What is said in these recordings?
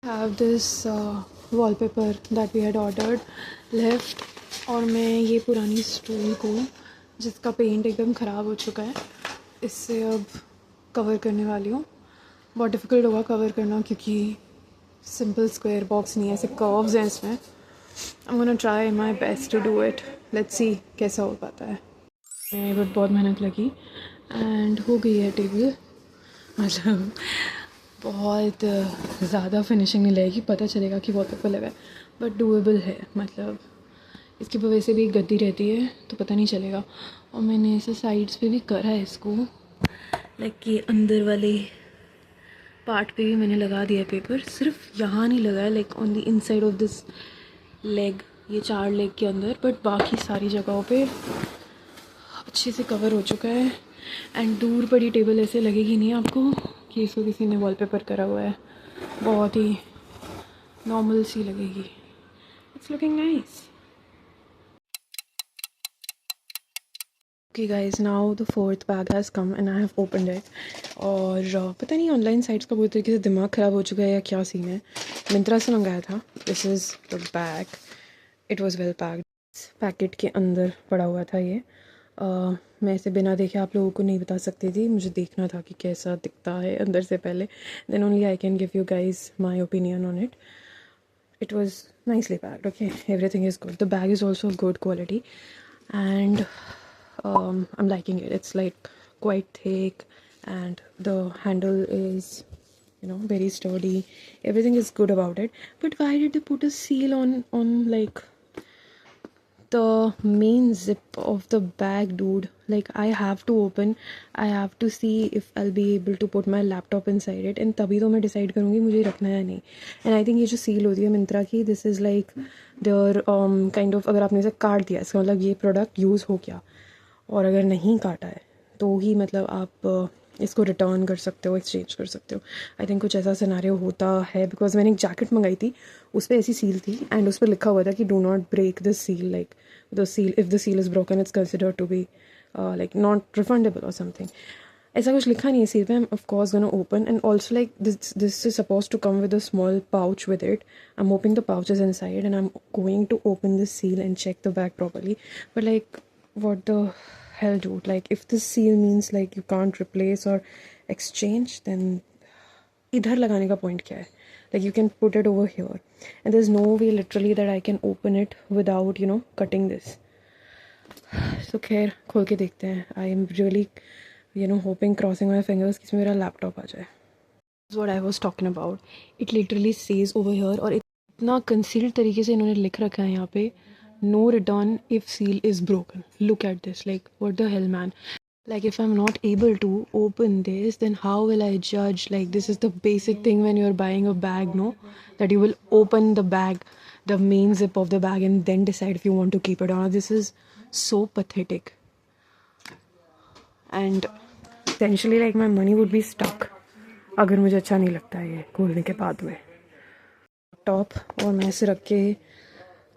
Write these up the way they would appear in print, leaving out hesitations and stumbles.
Have this wallpaper that we had ordered left, और मैं ये पुरानी स्टूल को जिसका पेंट एकदम ख़राब हो चुका है इससे अब कवर करने वाली हूँ। बहुत डिफ़िकल्ट होगा कवर करना क्योंकि सिंपल स्क्वायर बॉक्स नहीं है, ऐसे कर्व्स हैं इसमें। I am gonna try my best to do it, let's see कैसा हो पाता है। बट बहुत मेहनत लगी एंड हो गई है टेबल। मतलब बहुत ज़्यादा फिनिशिंग नहीं लगेगी, पता चलेगा कि वॉलपेपर लगा है, बट डूएबल है। मतलब इसके ऊपर वैसे भी एक गद्दी रहती है तो पता नहीं चलेगा। और मैंने ऐसे साइड्स पे भी करा है इसको, लाइक ये अंदर वाले पार्ट पे भी मैंने लगा दिया पेपर, सिर्फ यहाँ नहीं लगा है, like on the inside of this leg, ये 4 लेग के अंदर, बट बाकी सारी जगहों पे अच्छे से कवर हो चुका है। एंड दूर पड़ी टेबल ऐसे लगेगी नहीं आपको कि इसको किसी ने वॉलपेपर करा हुआ है, बहुत ही नॉर्मल सी लगेगी। It's looking nice. Okay guys, now the 4th bag has come and I have opened it. और पता नहीं ऑनलाइन साइट्स का पूरी तरीके से दिमाग ख़राब हो चुका है या क्या सीन है। मिंत्रा से मंगाया था। This is the bag, it was well packed. Packet के अंदर पड़ा हुआ था ये। मैं इसे बिना देखे आप लोगों को नहीं बता सकती थी, मुझे देखना था कि कैसा दिखता है अंदर से पहले, then only I can give you guys my opinion on it. It was nicely packed. Okay, everything is good. The bag is also good quality, and I'm liking it. It's like quite thick, and the handle is, very sturdy. Everything is good about it. But why did they put a seal on like the main zip of the bag, dude? Like I have to open, I have to see if I'll be able to put my laptop inside it, and तभी तो मैं decide करूँगी मुझे रखना है या नहीं. And I think ये जो सील होती है मिंत्रा की, this is like their kind of, अगर आपने इसे काट दिया इसका मतलब ये प्रोडक्ट यूज़ हो गया, और अगर नहीं काटा है तो ही मतलब आप इसको रिटर्न कर सकते हो, एक्सचेंज कर सकते हो. आई थिंक कुछ ऐसा सिनारियो होता है, बिकॉज मैंने एक जैकेट मंगाई थी, उस पर ऐसी सील थी एंड उस पर लिखा हुआ था कि do not break the seal, like the seal, if the seal is broken it's considered to be like not refundable और समथिंग. ऐसा कुछ लिखा नहीं है सील पे. I am of course gonna open, and also like this is suppose to come with a small pouch with it. I am hoping the pouch is inside and I am going to open this seal and check the bag properly. But like, what the hell, dude? Like, if this seal means like you can't replace or exchange, then इधर लगाने का point क्या है? Like, you can put it over here, and there's no way literally that I can open it without, cutting this. So खैर खोल के देखते हैं. I am really, hoping, crossing my fingers कि इसमें मेरा laptop आ जाए. That's what I was talking about. It literally says over here, और इतना concealed तरीके से इन्होंने लिख रखा है यहाँ पे, no return if seal is broken. Look at this, like what the hell, man. Like if I'm not able to open this, then how will I judge? Like this is the basic thing when you're buying a bag, no? That you will open the bag, the main zip of the bag, and then decide if you want to keep it or not. This is so pathetic. And essentially like my money would be stuck अगर मुझे अच्छा नहीं लगता है ये खोलने के बाद में. टॉप और मैं इसे रख के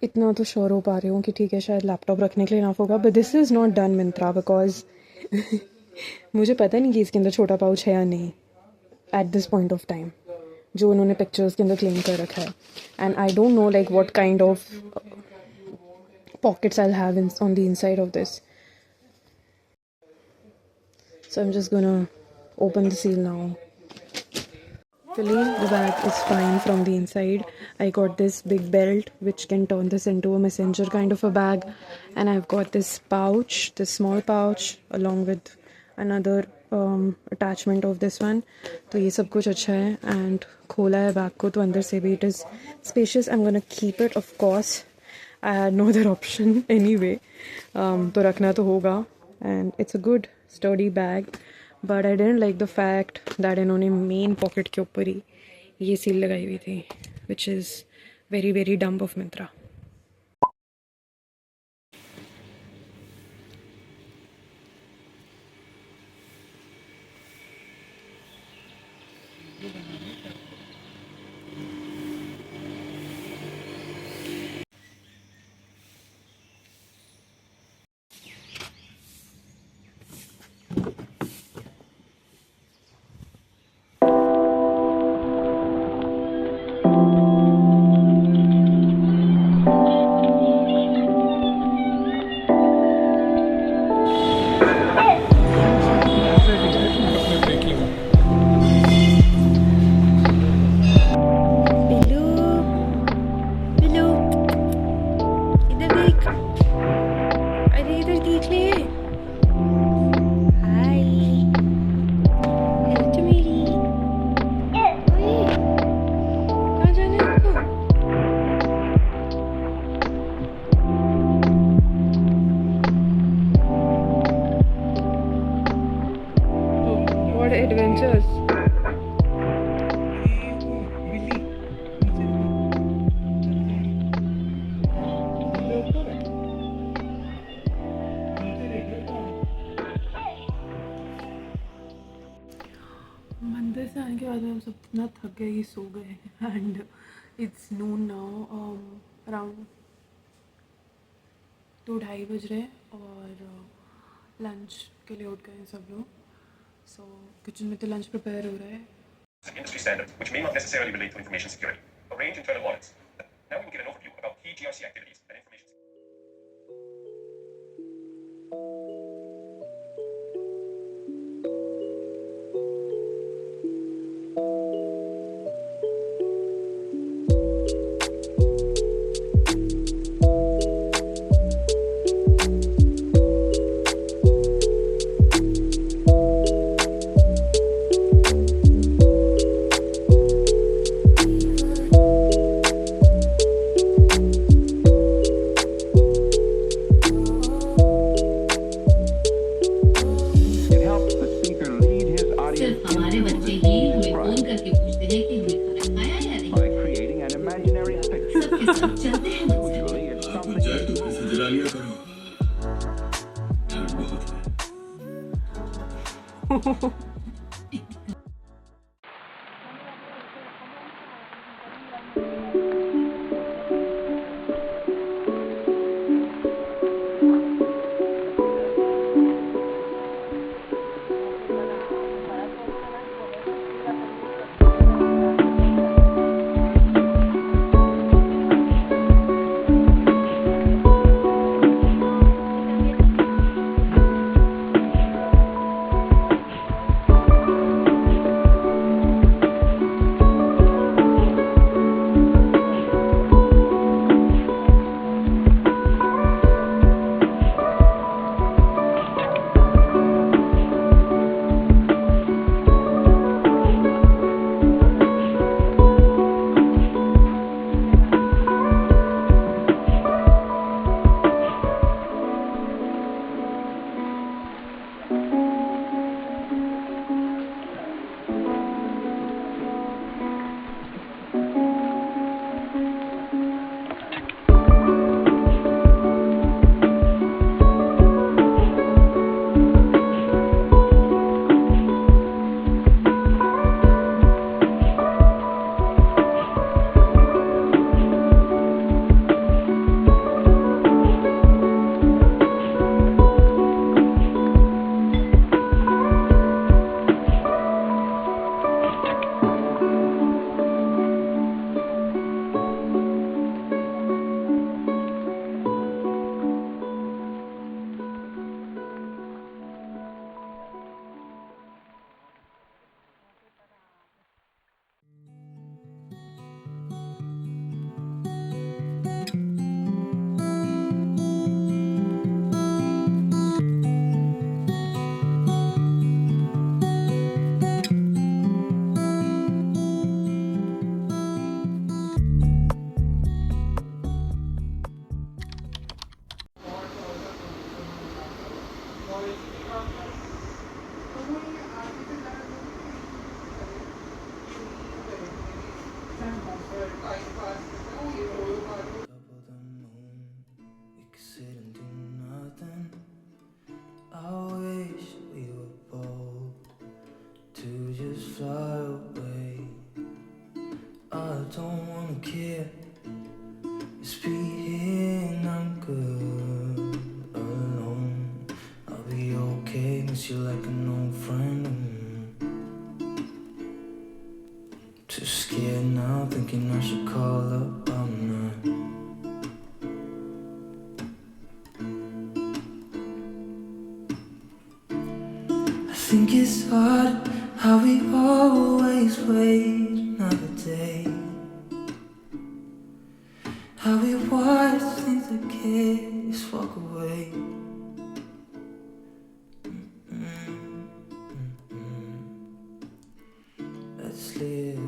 इतना तो श्योर हो पा रही हूँ कि ठीक है शायद लैपटॉप रखने के लिए इनफ होगा. But this is not done Myntra, because मुझे पता नहीं कि इसके अंदर छोटा पाउच है या नहीं at this point of time, जो उन्होंने पिक्चर्स के अंदर क्लेम कर रखा है. And I don't know like what kind of pockets I'll have on the inside of this. So I'm just gonna open the seal now. Actually, the bag is fine from the inside. I got this big belt which can turn this into a messenger kind of a bag, and I've got this pouch, this small pouch, along with another attachment of this one. तो ये सब कुछ अच्छा है. And खोला है bag को तो अंदर से भी it is spacious. I'm gonna keep it, of course. I had no other option anyway. तो रखना तो होगा. And it's a good sturdy bag. But I didn't like the fact that इन्होंने मेन पॉकेट के ऊपर ही ये सील लगाई हुई थी, which is very very dumb of Myntra. सब इतना थक गए कि सो गए and it's noon now around 2-2:30 बज रहे हैं और लंच के लिए उठ गए हैं सब लोग. सो किचन में तो लंच प्रिपेयर हो रहा है. Industry standard, which may not necessarily relate to information security. Arrange internal audits. Now we will get an overview about key GRC activities and information. It helps the speaker lead his audience सिर्फ हमारे बच्चे ही हमें phone करके पूछते हैं कि हमने खाना खाया या नहीं. by creating an imaginary picture. सबके सब चलते हैं बच्चे. Usually it's something जाए तो पैसे जला लिया करो. ठंड बहुत है. miss you like an old friend. Too scared now, thinking I should call up. I'm not. I think it's hard how we always wait another day. How we watch things that kids walk away. Let's live